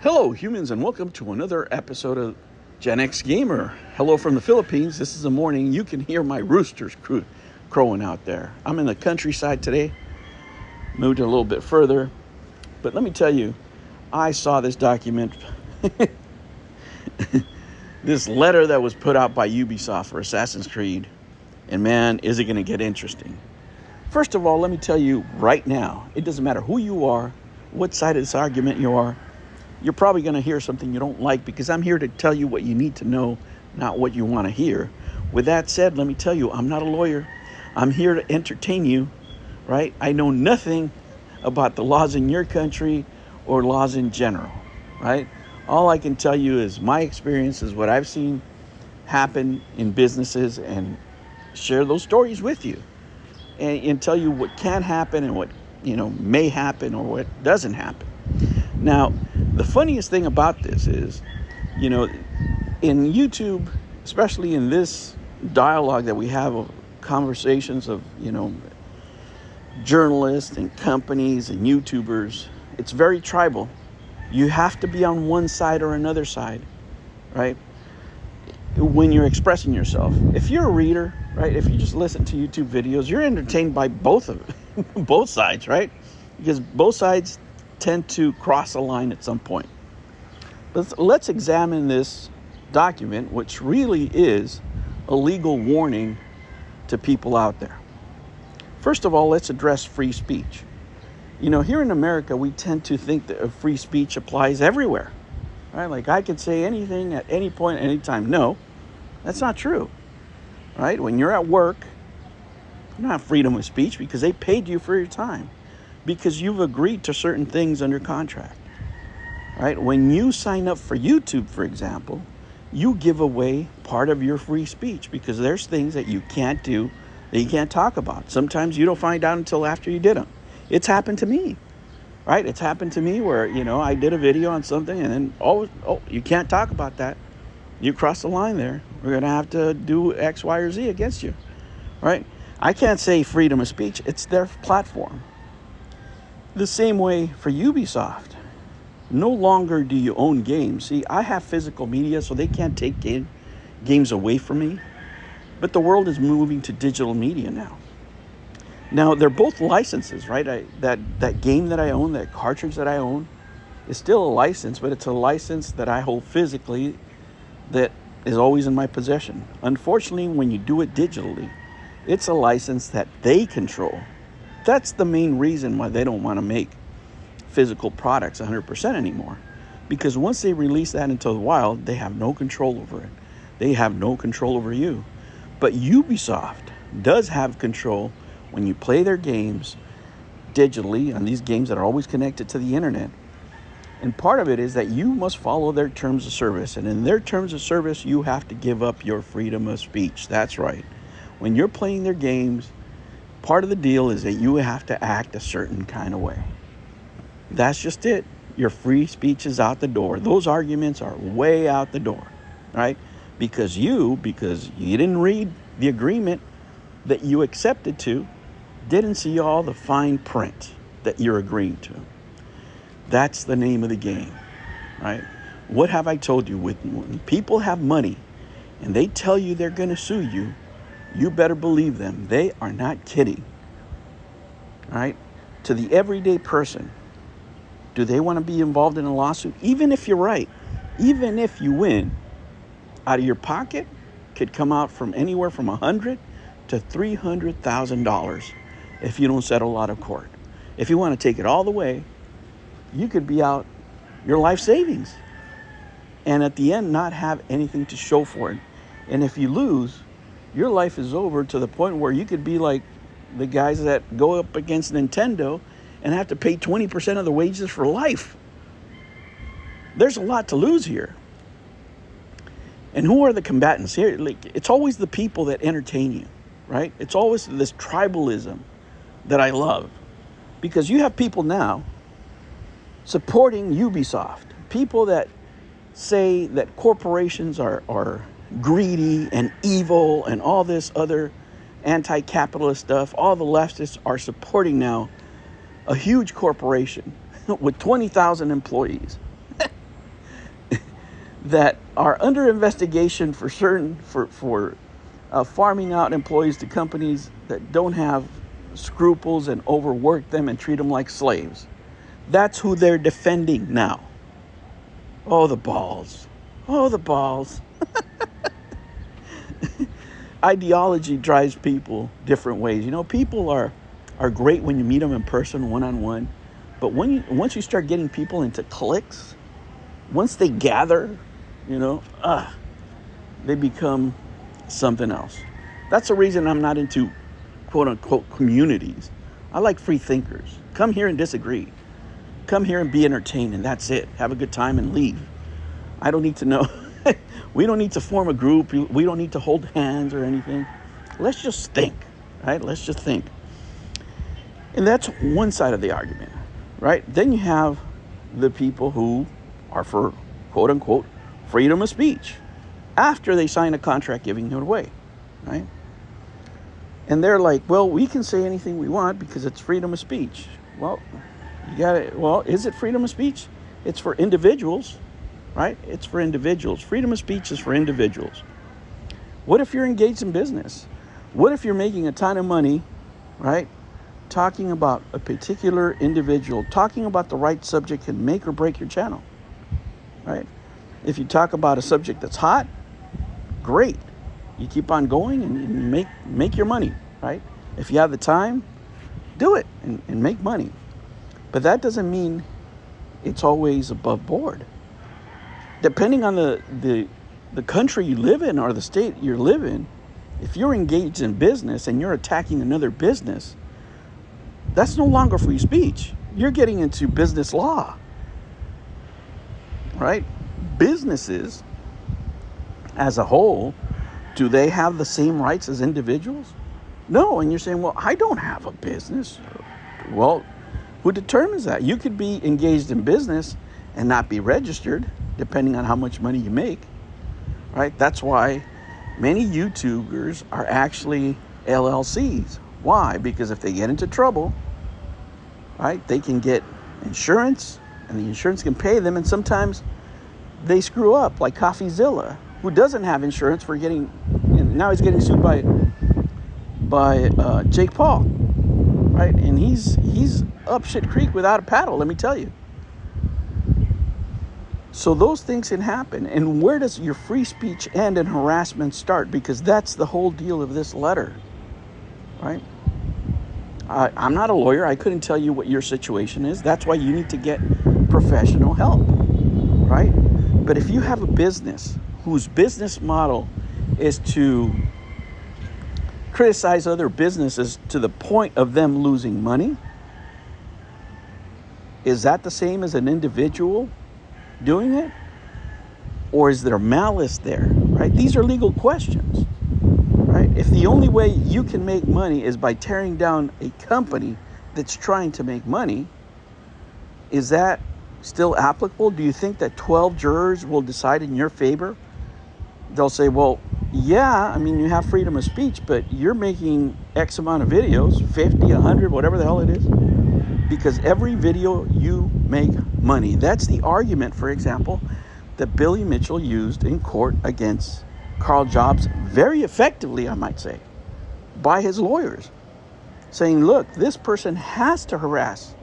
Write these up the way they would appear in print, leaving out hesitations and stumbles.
Hello, humans, and welcome to another episode of Gen X Gamer. Hello from the Philippines. This is the morning. You can hear my roosters crowing out there. I'm in the countryside today, moved a little bit further. But let me tell you, I saw this document, this letter that was put out by Ubisoft for Assassin's Creed. And man, is it going to get interesting. First of all, let me tell you right now, it doesn't matter who you are, what side of this argument you are. You're probably going to hear something you don't like because I'm here to tell you what you need to know, not what you want to hear. With that said, let me tell you, I'm not a lawyer. I'm here to entertain you, right? I know nothing about the laws in your country or laws in general, right? All I can tell you is my experiences, what I've seen happen in businesses, and share those stories with you and tell you what can happen and what, may happen or what doesn't happen. Now, the funniest thing about this is, in YouTube, especially in this dialogue that we have of conversations of, journalists and companies and YouTubers, it's very tribal. You have to be on one side or another side, right? When you're expressing yourself. If you're a reader, right, if you just listen to YouTube videos, you're entertained by both sides, right? Because both sides tend to cross a line at some point. Let's examine this document, which really is a legal warning to people out there. First of all, let's address free speech. Here in America, we tend to think that free speech applies everywhere, right? Like I could say anything at any point, any time. No, that's not true, right? When you're at work, you don't have freedom of speech because they paid you for your time, because you've agreed to certain things under contract, right? When you sign up for YouTube, for example, you give away part of your free speech because there's things that you can't do, that you can't talk about. Sometimes you don't find out until after you did them. It's happened to me, right? It's happened to me where, I did a video on something and then, you can't talk about that. You crossed the line there. We're going to have to do X, Y, or Z against you, right? I can't say freedom of speech. It's their platform. The same way for Ubisoft. No longer do you own games. See, I have physical media, so they can't take games away from me. But the world is moving to digital media now. Now, they're both licenses, right? That game that I own, that cartridge that I own, is still a license, but it's a license that I hold physically that is always in my possession. Unfortunately, when you do it digitally, it's a license that they control. That's the main reason why they don't want to make physical products 100% anymore. Because once they release that into the wild, they have no control over it. They have no control over you. But Ubisoft does have control when you play their games digitally on these games that are always connected to the internet. And part of it is that you must follow their terms of service. And in their terms of service, you have to give up your freedom of speech. That's right. When you're playing their games, part of the deal is that you have to act a certain kind of way. That's just it. Your free speech is out the door. Those arguments are way out the door, right? Because you didn't read the agreement that you accepted to, didn't see all the fine print that you're agreeing to. That's the name of the game, right? What have I told you? When people have money and they tell you they're going to sue you, you better believe them. They are not kidding, right? To the everyday person, do they want to be involved in a lawsuit? Even if you're right, even if you win, out of your pocket could come out from anywhere from $100,000 to $300,000 if you don't settle out of court. If you want to take it all the way, you could be out your life savings and at the end not have anything to show for it. And if you lose, your life is over to the point where you could be like the guys that go up against Nintendo and have to pay 20% of the wages for life. There's a lot to lose here. And who are the combatants here? Like, it's always the people that entertain you, right? It's always this tribalism that I love. Because you have people now supporting Ubisoft. People that say that corporations are greedy and evil and all this other anti-capitalist stuff. All the leftists are supporting now a huge corporation with 20,000 employees. that are under investigation for farming out employees to companies that don't have scruples and overwork them and treat them like slaves. That's who they're defending now. Oh, the balls. Oh, the balls. Ideology drives people different ways. You know, people are great when you meet them in person, one-on-one. But once you start getting people into cliques, once they gather, they become something else. That's the reason I'm not into quote-unquote communities. I like free thinkers. Come here and disagree. Come here and be entertained, and that's it. Have a good time and leave. I don't need to know. We don't need to form a group. We don't need to hold hands or anything. Let's just think, right? Let's just think. And that's one side of the argument, right? Then you have the people who are for, quote unquote, freedom of speech after they sign a contract giving it away, right? And they're like, well, we can say anything we want because it's freedom of speech. Well, is it freedom of speech? It's for individuals, right? It's for individuals. Freedom of speech is for individuals. What if you're engaged in business? What if you're making a ton of money, right? Talking about a particular individual, talking about the right subject can make or break your channel, right? If you talk about a subject that's hot, great. You keep on going and you make your money, right? If you have the time, do it and make money. But that doesn't mean it's always above board. Depending on the country you live in or the state you live in, if you're engaged in business and you're attacking another business, that's no longer free speech. You're getting into business law, right? Businesses as a whole, do they have the same rights as individuals? No. And you're saying, well, I don't have a business. Well, who determines that? You could be engaged in business and not be registered, depending on how much money you make, right? That's why many YouTubers are actually LLCs. Why? Because if they get into trouble, right, they can get insurance, and the insurance can pay them, and sometimes they screw up, like CoffeeZilla, who doesn't have insurance for getting, now he's getting sued by Jake Paul, right? And he's up shit creek without a paddle, let me tell you. So those things can happen. And where does your free speech end and harassment start? Because that's the whole deal of this letter, right? I'm not a lawyer. I couldn't tell you what your situation is. That's why you need to get professional help, right? But if you have a business whose business model is to criticize other businesses to the point of them losing money, is that the same as an individual doing it? Or is there malice there, right? These are legal questions, right? If the only way you can make money is by tearing down a company that's trying to make money, is that still applicable? Do you think that 12 jurors will decide in your favor? They'll say, well, yeah, I mean, you have freedom of speech, but you're making X amount of videos, 50, 100, whatever the hell it is, because every video you make money. That's the argument, for example, that Billy Mitchell used in court against Carl Jobs very effectively, I might say, by his lawyers, saying, look, this person has to harass,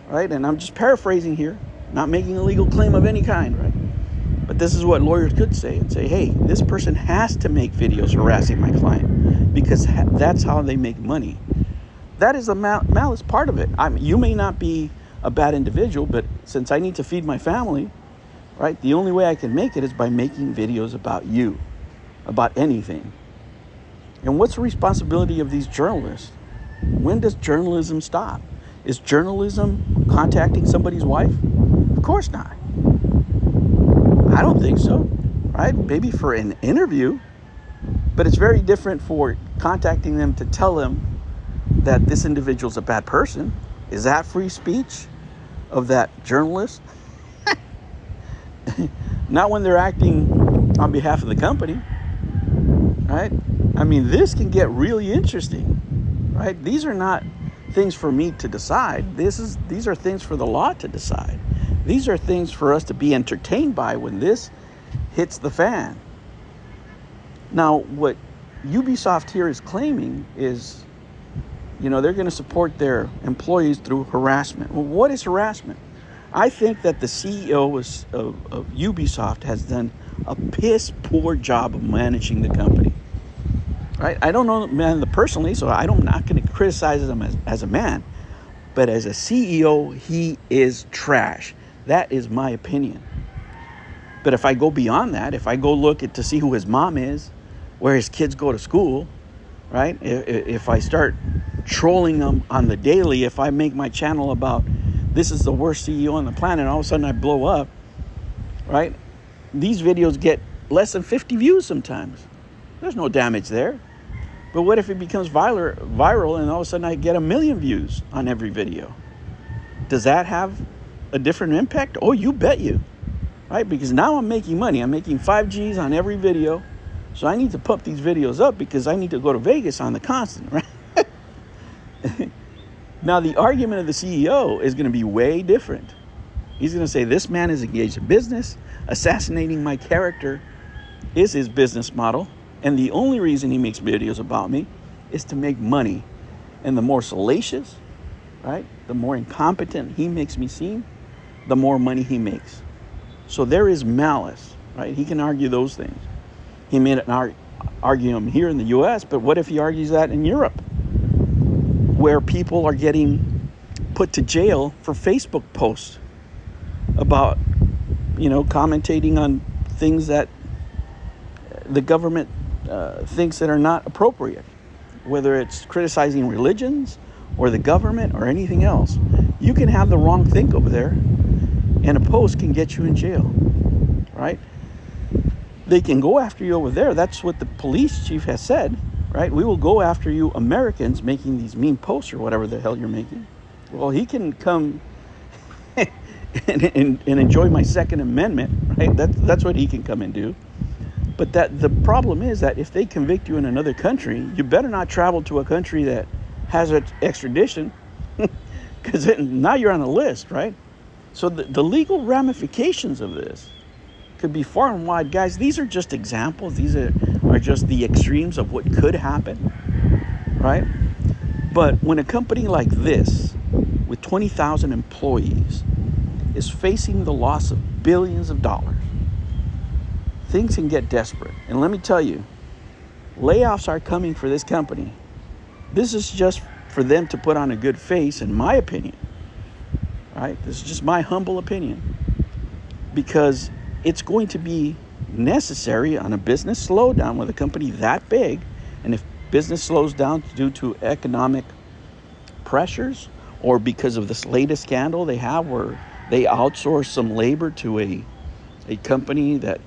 right? And I'm just paraphrasing here, not making a legal claim of any kind, right? But this is what lawyers could say and say, hey, this person has to make videos harassing my client because that's how they make money. That is the malice part of it. You may not be a bad individual, but since I need to feed my family, right, the only way I can make it is by making videos about you, about anything. And what's the responsibility of these journalists? When does journalism stop? Is journalism contacting somebody's wife? Of course not. I don't think so, right? Maybe for an interview, but it's very different for contacting them to tell them that this individual's a bad person. Is that free speech of that journalist? Not when they're acting on behalf of the company, right? I mean, this can get really interesting, right? These are not things for me to decide. These are things for the law to decide. These are things for us to be entertained by when this hits the fan. Now, what Ubisoft here is claiming is, they're going to support their employees through harassment. Well, what is harassment? I think that the CEO of Ubisoft has done a piss poor job of managing the company. Right? I don't know the man personally, so I'm not going to criticize him as a man. But as a CEO, he is trash. That is my opinion. But if I go beyond that, if I go look to see who his mom is, where his kids go to school, right? If I start trolling them on the daily, if I make my channel about this is the worst CEO on the planet, and all of a sudden I blow up, right? These videos get less than 50 views sometimes. There's no damage there. But what if it becomes viral and all of a sudden I get 1 million views on every video? Does that have a different impact? Oh, you bet you. Right? Because now I'm making money. I'm making 5Gs on every video. So I need to pump these videos up because I need to go to Vegas on the constant, right? Now, the argument of the CEO is going to be way different. He's going to say, this man is engaged in business. Assassinating my character is his business model. And the only reason he makes videos about me is to make money. And the more salacious, right, the more incompetent he makes me seem, the more money he makes. So there is malice, right? He can argue those things. He may not argue them here in the U.S., but what if he argues that in Europe, where people are getting put to jail for Facebook posts about, commentating on things that the government thinks that are not appropriate, whether it's criticizing religions or the government or anything else. You can have the wrong think over there, and a post can get you in jail, right? They can go after you over there. That's what the police chief has said, right? We will go after you Americans making these mean posts or whatever the hell you're making. Well, he can come and enjoy my Second Amendment, right? That's what he can come and do. But the problem is that if they convict you in another country, you better not travel to a country that has extradition, because now you're on a list, right? So the legal ramifications of this could be far and wide. Guys, these are just examples. These are just the extremes of what could happen, right? But when a company like this, with 20,000 employees, is facing the loss of billions of dollars, things can get desperate. And let me tell you, layoffs are coming for this company. This is just for them to put on a good face, in my opinion, right? This is just my humble opinion, because it's going to be necessary on a business slowdown with a company that big. And if business slows down due to economic pressures or because of this latest scandal they have where they outsource some labor to a company that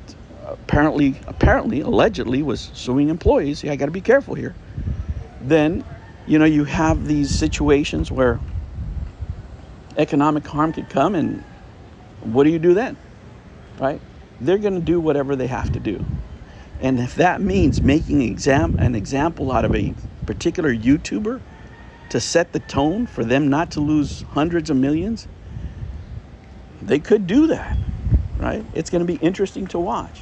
apparently, allegedly was suing employees. See, I got to be careful here. Then, you have these situations where economic harm could come, and what do you do then? Right? They're going to do whatever they have to do. And if that means making an example out of a particular YouTuber to set the tone for them not to lose hundreds of millions, they could do that, right? It's going to be interesting to watch.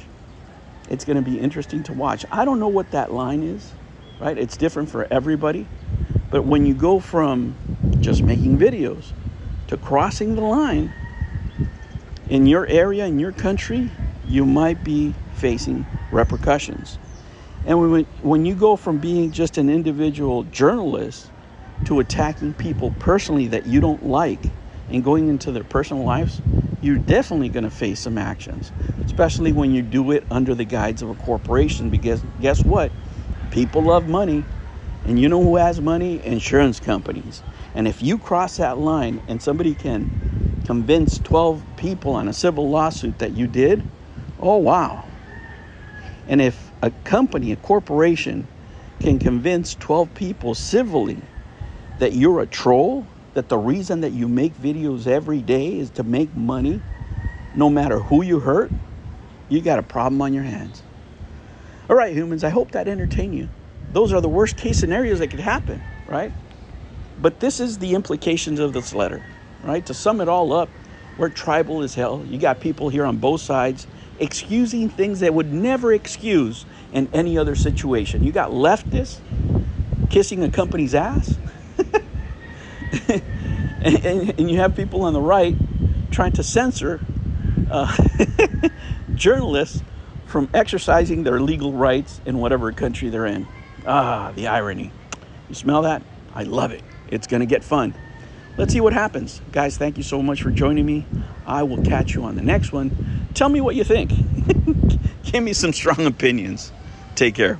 It's going to be interesting to watch. I don't know what that line is, right? It's different for everybody. But when you go from just making videos to crossing the line, in your area, in your country, you might be facing repercussions. And when you go from being just an individual journalist to attacking people personally that you don't like and going into their personal lives, you're definitely going to face some actions, especially when you do it under the guise of a corporation, because guess what? People love money. And you know who has money? Insurance companies. And if you cross that line and somebody can convince 12 people on a civil lawsuit that you did, oh, wow. And if a company, a corporation, can convince 12 people civilly that you're a troll, that the reason that you make videos every day is to make money, no matter who you hurt, you got a problem on your hands. All right, humans, I hope that entertained you. Those are the worst case scenarios that could happen, right? But this is the implications of this letter, right? To sum it all up, we're tribal as hell. You got people here on both sides excusing things that would never excuse in any other situation. You got leftists kissing a company's ass, and you have people on the right trying to censor journalists from exercising their legal rights in whatever country they're in. Ah, the irony. You smell that? I love it. It's going to get fun. Let's see what happens. Guys, thank you so much for joining me. I will catch you on the next one. Tell me what you think. Give me some strong opinions. Take care.